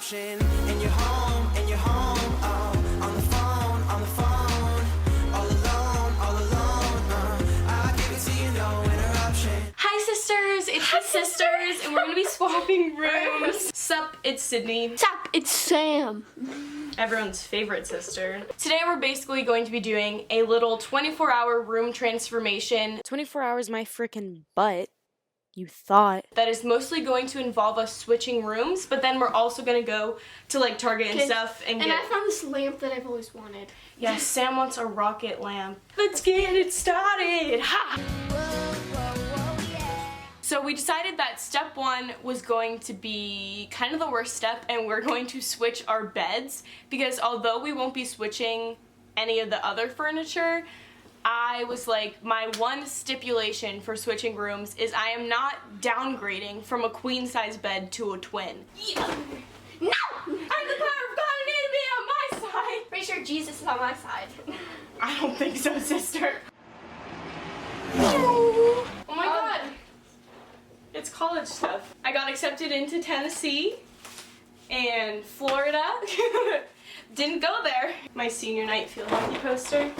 option. And you're home, oh, on the phone, all alone, I'll give it to you, no interruption. Hi sisters, it's the sisters, and we're gonna be swapping rooms. Sup, it's Sydney. Sup, it's Sam. Everyone's favorite sister. Today we're basically going to be doing a little 24-hour room transformation. 24 hours my frickin' butt. You thought. That is mostly going to involve us switching rooms, but then we're also gonna go to like Target and stuff and get. I found this lamp that I've always wanted. Yeah, Sam wants a rocket lamp. Let's get it started. Ha! So we decided that step one was going to be kind of the worst step, and we're going to switch our beds, because although we won't be switching any of the other furniture, I was like, my one stipulation for switching rooms is I am not downgrading from a queen size bed to a twin. Yeah. No! I'm the power of God and need to be on my side! Pretty sure Jesus is on my side. I don't think so, sister. Oh my god. It's college stuff. I got accepted into Tennessee and Florida. Didn't go there. My senior night feel lucky poster.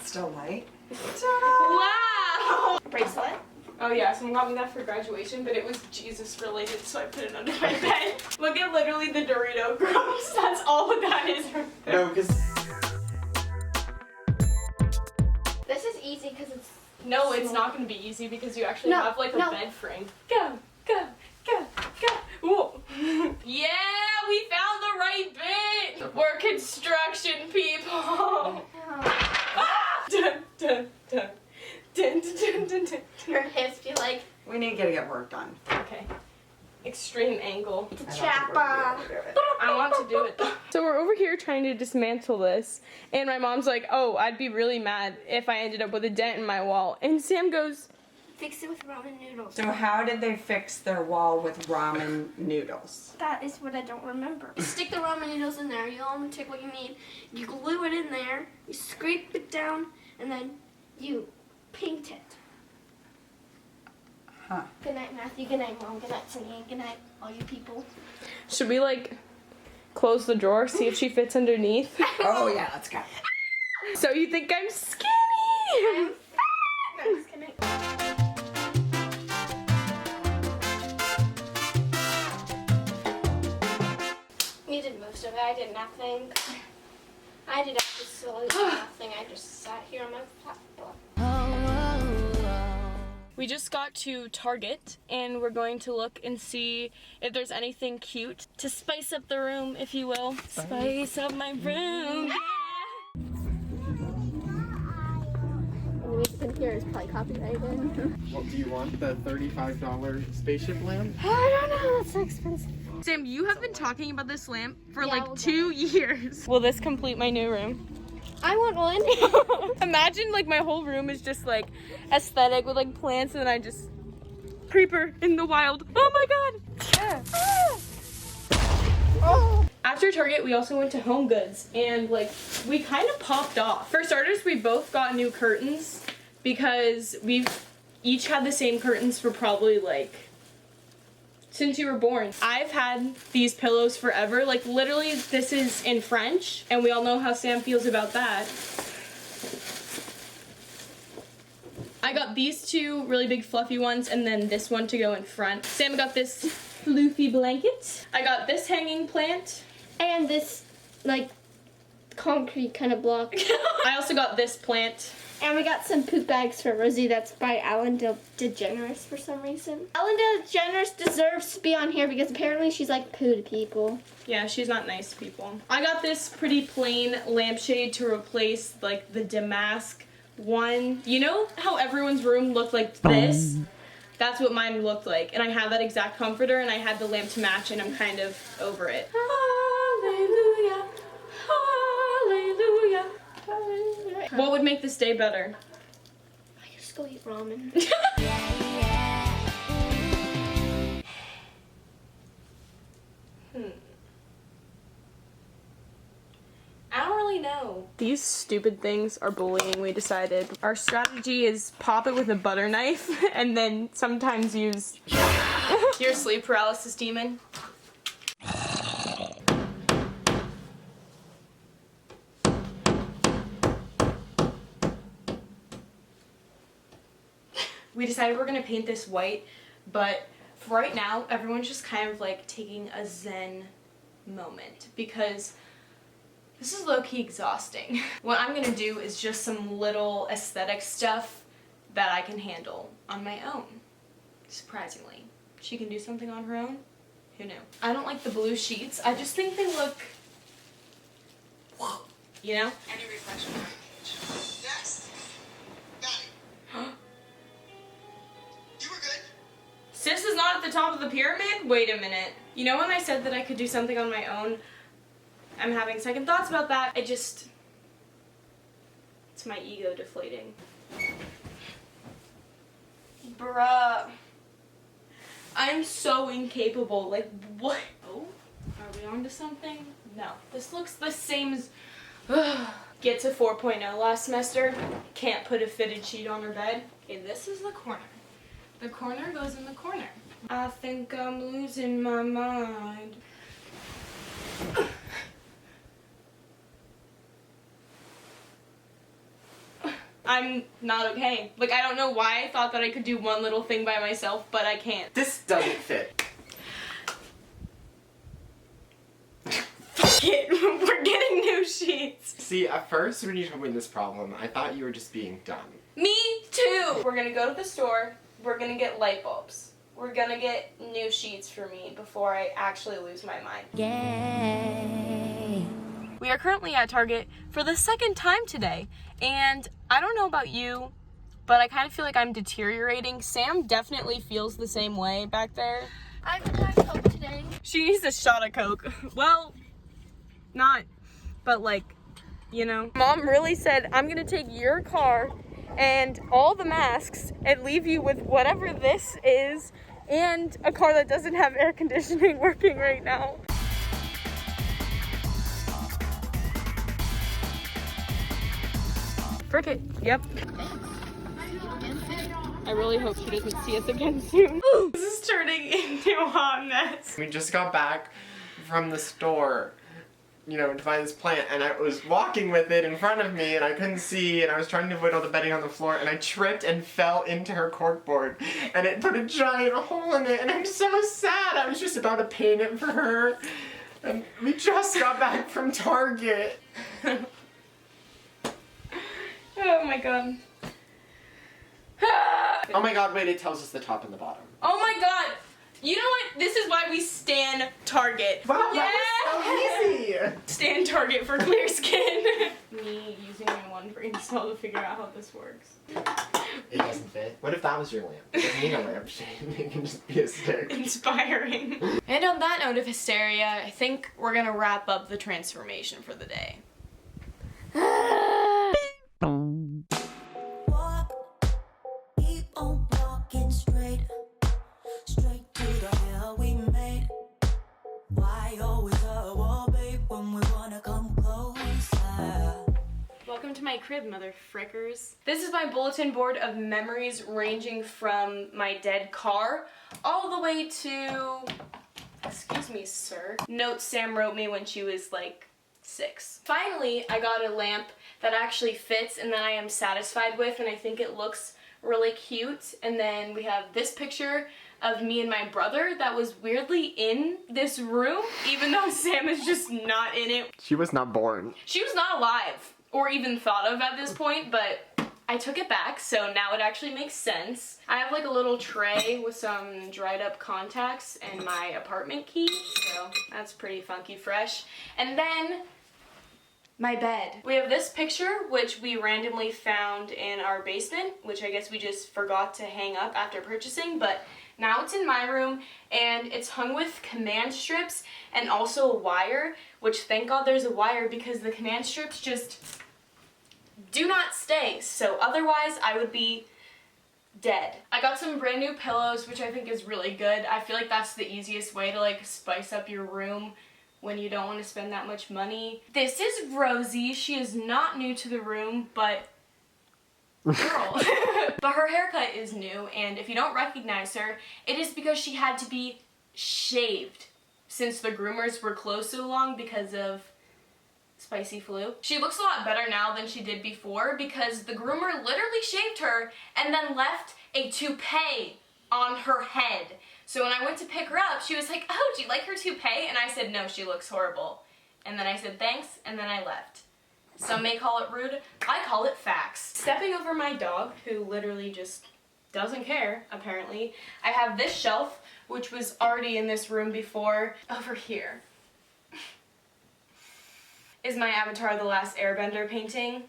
Still light. Wow! Bracelet. Oh yeah, someone got me that for graduation, but it was Jesus related, so I put it under my bed. Look at literally the Dorito crumbs. That's all that is right there. No, because This is easy because it's. No, it's not going to be easy because you actually have like a bed frame. Go, go, go, go. Whoa. Yeah, we found the right bit. We're construction people. Dun, dun, dun. Dun, dun, dun, dun. Your hips be like. we need to get work done. Okay. Extreme angle. The I chappa. don't think we're gonna do it. I want to do it though. So we're over here trying to dismantle this, and my mom's like, oh, I'd be really mad if I ended up with a dent in my wall. And Sam goes, Fix it with ramen noodles. So how did they fix their wall with ramen noodles? That is what I don't remember. You stick the ramen noodles in there. You only take what you need. You glue it in there. You scrape it down, and then you paint it. Huh. Good night, Matthew. Good night, Mom. Good night, Sydney. Good night, all you people. should we like close the drawer, see if she fits underneath? Oh yeah, let's go. So you think I'm skinny? I'm fat. No, just kidding. You did most of it. I did nothing. I did absolutely nothing. I just sat here on my flat butt. We just got to Target, and we're going to look and see if there's anything cute to spice up the room, if you will. Spice up my room. The music in here is probably copyrighted. What do you want? The $35 spaceship lamp? I don't know. That's so expensive. Sam, you have been talking about this lamp for Yeah, like we'll 2 years. Will this complete my new room? I want one. Imagine like my whole room is just like aesthetic with like plants, and then I just creeper in the wild. Oh my god! Oh. After Target, we also went to Home Goods, and like we kind of popped off. For starters, we both got new curtains because we've each had the same curtains for probably like since you were born. I've had these pillows forever. Like literally this is in French, and we all know how Sam feels about that. I got these two really big fluffy ones, and then this one to go in front. Sam got this floofy blanket. I got this hanging plant. And this, like, concrete kind of block. I also got this plant. And we got some poop bags for Rosie. That's by Ellen DeGeneres for some reason. Ellen DeGeneres deserves to be on here because apparently she's like poo to people. Yeah, she's not nice to people. I got this pretty plain lampshade to replace like the damask one. You know how everyone's room looked like this? That's what mine looked like. And I have that exact comforter, and I had the lamp to match, and I'm kind of over it. Hallelujah, hallelujah, hallelujah. What would make this day better? I just go eat ramen. I don't really know. These stupid things are bullying, we decided. Our strategy is pop it with a butter knife and then sometimes use your sleep paralysis demon. we decided we're gonna paint this white, but for right now, everyone's just kind of like taking a zen moment because this is low-key exhausting. What I'm gonna do is just some little aesthetic stuff that I can handle on my own. Surprisingly. She can do something on her own? Who knew? I don't like the blue sheets. I just think they look, you know? Any reflection on the page? Yes. Got it. You were good. Sis is not at the top of the pyramid? Wait a minute. You know when I said that I could do something on my own? I'm having second thoughts about that. It's my ego deflating. Bruh. I'm so incapable. Like, what? Oh, are we on to something? No. This looks the same as... Get to 4.0 last semester. Can't put a fitted sheet on her bed. Okay, this is the corner. The corner goes in the corner. I think I'm losing my mind. I'm not okay. Like, I don't know why I thought that I could do one little thing by myself, but I can't. This doesn't fit. Fuck it. We're getting new sheets. See, at first when you told me this problem, I thought you were just being dumb. Me too. We're gonna go to the store. We're gonna get light bulbs. We're gonna get new sheets for me before I actually lose my mind. Yay. We are currently at Target for the second time today, and I don't know about you, but I kind of feel like I'm deteriorating. Sam definitely feels the same way back there. I haven't had Coke today. She needs a shot of Coke. Well, not, but like, you know. Mom really said, I'm gonna take your car and all the masks and leave you with whatever this is and a car that doesn't have air conditioning working right now. Frick it. Yep. I really hope she doesn't see us again soon. This is turning into a hot mess. We just got back from the store, you know, to buy this plant, and I was walking with it in front of me, and I couldn't see, and I was trying to avoid all the bedding on the floor, and I tripped and fell into her corkboard, and it put a giant hole in it, and I'm so sad. I was just about to paint it for her, and we just got back from Target. Oh my god. Oh my god, wait, it tells us the top and the bottom. Oh my god. You know what? This is why we stan Target. Wow, that was so easy! Stan Target for clear skin. Me using my one brain cell to figure out how this works. It doesn't fit. What if that was your lamp? It doesn't need a lampshade. It can just be a stick. Inspiring. And on that note of hysteria, I think we're gonna wrap up the transformation for the day. Walk, keep on walking straight to the hell we made. Why always a wall, babe, when we wanna come closer? Welcome to my crib, mother frickers. This is my bulletin board of memories ranging from my dead car all the way to, excuse me, sir, notes Sam wrote me when she was like 6. Finally, I got a lamp that actually fits and that I am satisfied with, and I think it looks really cute. And then we have this picture of me and my brother that was weirdly in this room, even though Sam is just not in it. She was not born. She was not alive or even thought of at this point, but I took it back, so now it actually makes sense. I have like a little tray with some dried up contacts and my apartment key, so that's pretty funky fresh. And then my bed. We have this picture, which we randomly found in our basement, which I guess we just forgot to hang up after purchasing, but now it's in my room, and it's hung with command strips and also a wire, which thank God there's a wire because the command strips just do not stay, so otherwise I would be dead. I got some brand new pillows, which I think is really good. I feel like that's the easiest way to like spice up your room when you don't want to spend that much money. This is Rosie. She is not new to the room, but girl. But her haircut is new, and if you don't recognize her, it is because she had to be shaved since the groomers were closed so long because of spicy flu. She looks a lot better now than she did before because the groomer literally shaved her and then left a toupee on her head. So when I went to pick her up, she was like, oh, do you like her toupee? And I said, no, she looks horrible. And then I said, thanks, and then I left. Some may call it rude, I call it facts. Stepping over my dog, who literally just doesn't care, apparently, I have this shelf, which was already in this room before. Over here is my Avatar The Last Airbender painting,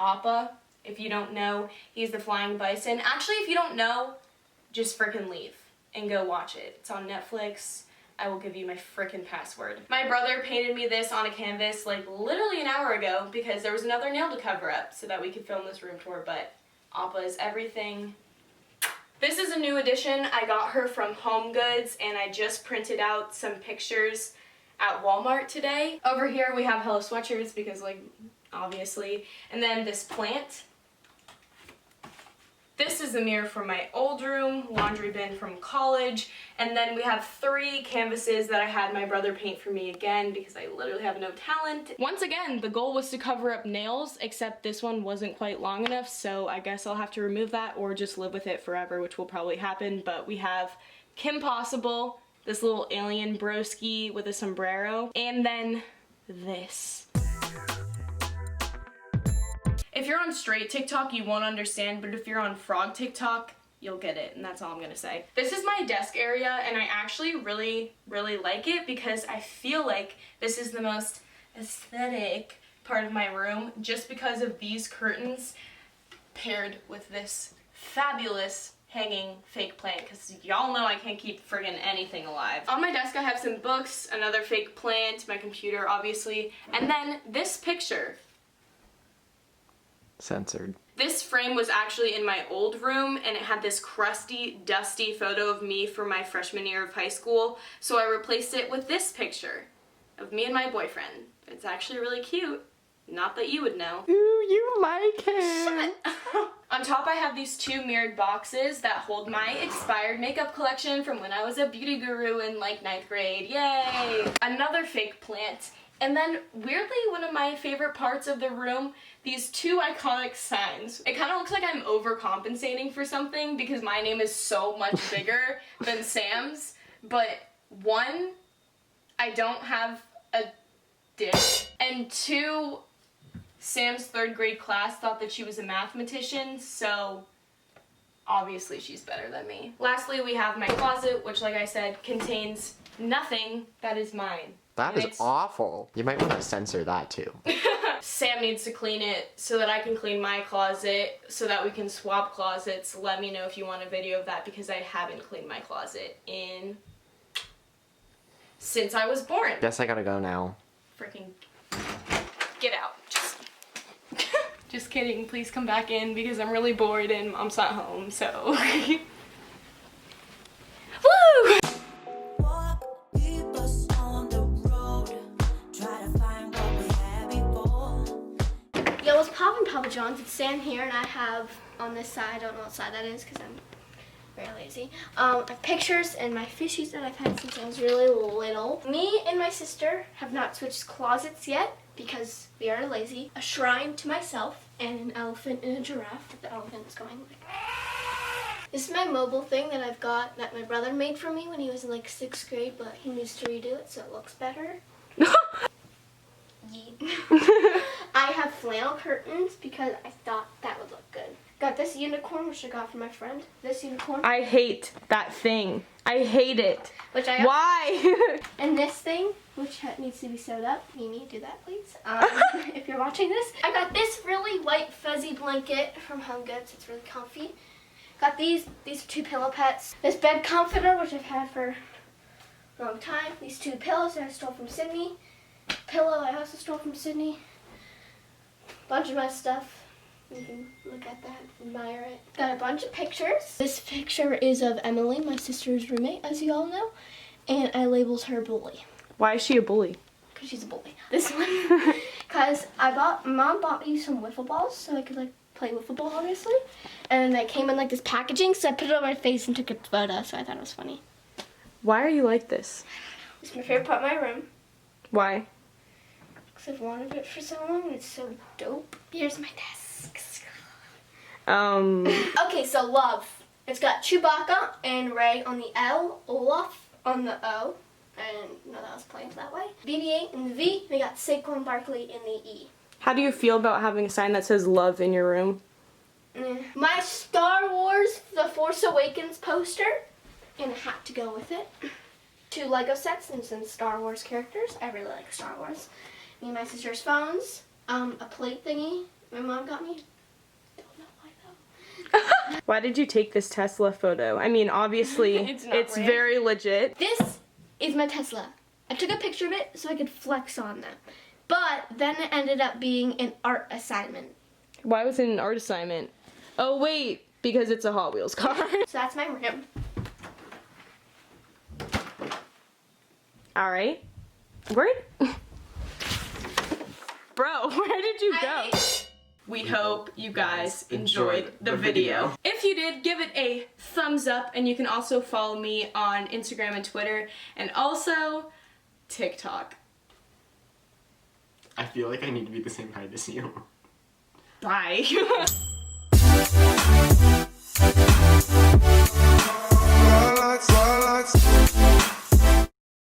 Appa. If you don't know, he's the flying bison. Actually, if you don't know, just frickin' leave and go watch it. It's on Netflix. I will give you my frickin' password. My brother painted me this on a canvas like literally an hour ago because there was another nail to cover up so that we could film this room tour, but Appa is everything. This is a new addition. I got her from Home Goods and I just printed out some pictures at Walmart today. Over here we have Hello Sweatshirts because, like, obviously. And then this plant. This is a mirror from my old room, laundry bin from college, and then we have 3 canvases that I had my brother paint for me again because I literally have no talent. Once again, the goal was to cover up nails, except this one wasn't quite long enough, so I guess I'll have to remove that or just live with it forever, which will probably happen. But we have Kim Possible, this little alien broski with a sombrero, and then this. If you're on straight TikTok, you won't understand, but if you're on frog TikTok, you'll get it, and that's all I'm gonna say. This is my desk area, and I actually really, really like it because I feel like this is the most aesthetic part of my room just because of these curtains paired with this fabulous hanging fake plant, because y'all know I can't keep friggin' anything alive. On my desk I have some books, another fake plant, my computer obviously, and then this picture. Censored. This frame was actually in my old room and it had this crusty, dusty photo of me from my freshman year of high school, so I replaced it with this picture of me and my boyfriend. It's actually really cute. Not that you would know. Ooh, you like him. On top I have these 2 mirrored boxes that hold my expired makeup collection from when I was a beauty guru in like 9th grade. Yay! Another fake plant. And then, weirdly, one of my favorite parts of the room, these 2 iconic signs. It kind of looks like I'm overcompensating for something because my name is so much bigger than Sam's. But 1, I don't have a dick. And 2, Sam's 3rd grade class thought that she was a mathematician, so obviously she's better than me. Lastly, we have my closet, which, like I said, contains nothing that is mine. That is awful. You might want to censor that too. Sam needs to clean it so that I can clean my closet, so that we can swap closets. Let me know if you want a video of that because I haven't cleaned my closet since I was born. Guess I gotta go now. Freaking get out. Just kidding. Please come back in because I'm really bored and Mom's not home, so. Woo! Walk, keep us on the road. Try to find what we had before. Yo, what's poppin', Papa John's? It's Sam here, and I have on this side, I don't know what side that is because I'm very lazy. I have pictures and my fishies that I've had since I was really little. Me and my sister have not switched closets yet because we are lazy. A shrine to myself and an elephant and a giraffe. The elephant is going like. This is my mobile thing that I've got that my brother made for me when he was in like 6th grade, but he needs to redo it so it looks better. Yeet. I have flannel curtains because I thought that would look good. Got this unicorn, which I got from my friend. This unicorn. I hate that thing. I hate it. Which I got. Why? And this thing, which needs to be sewed up. Mimi, do that, please. If you're watching this. I got this really white fuzzy blanket from Home Goods. It's really comfy. Got these are 2 pillow pets. This bed comforter, which I've had for a long time. These 2 pillows that I stole from Sydney. Pillow I also stole from Sydney. Bunch of my stuff. You can look at that, admire it. Got a bunch of pictures. This picture is of Emily, my sister's roommate, as you all know. And I labeled her bully. Why is she a bully? Because she's a bully. This one. Because Mom bought me some wiffle balls so I could like play wiffle ball, obviously. And they came in like this packaging, so I put it on my face and took a photo, so I thought it was funny. Why are you like this? It's my favorite part of my room. Why? Because I've wanted it for so long and it's so dope. Here's my desk. Okay, so love. It's got Chewbacca and Ray on the L, Olaf on the O, and none of us plans that way. BB-8 in the V, we got Saquon Barkley in the E. How do you feel about having a sign that says love in your room? My Star Wars The Force Awakens poster and a hat to go with it. 2 Lego sets and some Star Wars characters. I really like Star Wars. Me and my sister's phones. A plate thingy my mom got me. Don't know why though. Why did you take this Tesla photo? I mean, obviously, It's not it's real. very legit. This is my Tesla. I took a picture of it so I could flex on them. But then it ended up being an art assignment. Why was it an art assignment? Oh, wait, because it's a Hot Wheels car. So that's my room. All right. Where? Bro, where did you go? We hope you guys enjoyed the video. If you did, give it a thumbs up, and you can also follow me on Instagram and Twitter, and also TikTok. I feel like I need to be the same height as you. Bye.